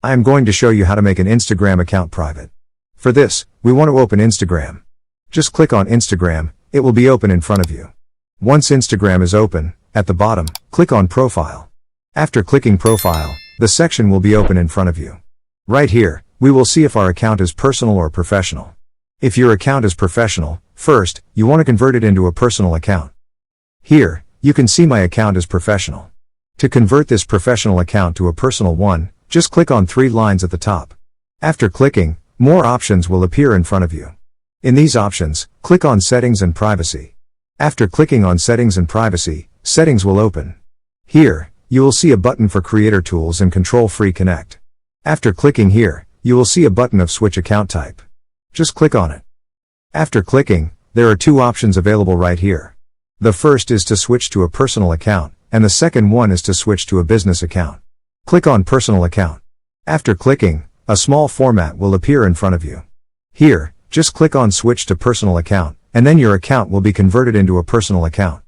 I am going to show you how to make an Instagram account private. For this, we want to open Instagram. Just click on Instagram, it will be open in front of you. Once Instagram is open, at the bottom, click on Profile. After clicking Profile, the section will be open in front of you. Right here, we will see if our account is personal or professional. If your account is professional, first, you want to convert it into a personal account. Here, you can see my account is professional. To convert this professional account to a personal one, just click on 3 lines at the top. After clicking, more options will appear in front of you. In these options, click on Settings and Privacy. After clicking on Settings and Privacy, Settings will open. Here, you will see a button for Creator Tools and Control Free Connect. After clicking here, you will see a button of Switch Account Type. Just click on it. After clicking, there are 2 options available right here. The first is to switch to a personal account, and the second one is to switch to a business account. Click on Personal Account. After clicking, a small format will appear in front of you. Here, just click on Switch to Personal Account, and then your account will be converted into a personal account.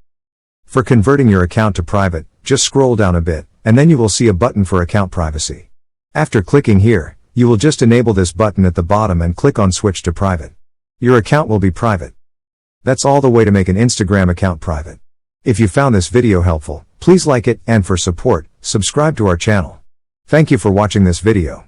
For converting your account to private, just scroll down a bit, and then you will see a button for Account Privacy. After clicking here, you will just enable this button at the bottom and click on Switch to Private. Your account will be private. That's all the way to make an Instagram account private. If you found this video helpful, please like it, and for support, subscribe to our channel. Thank you for watching this video.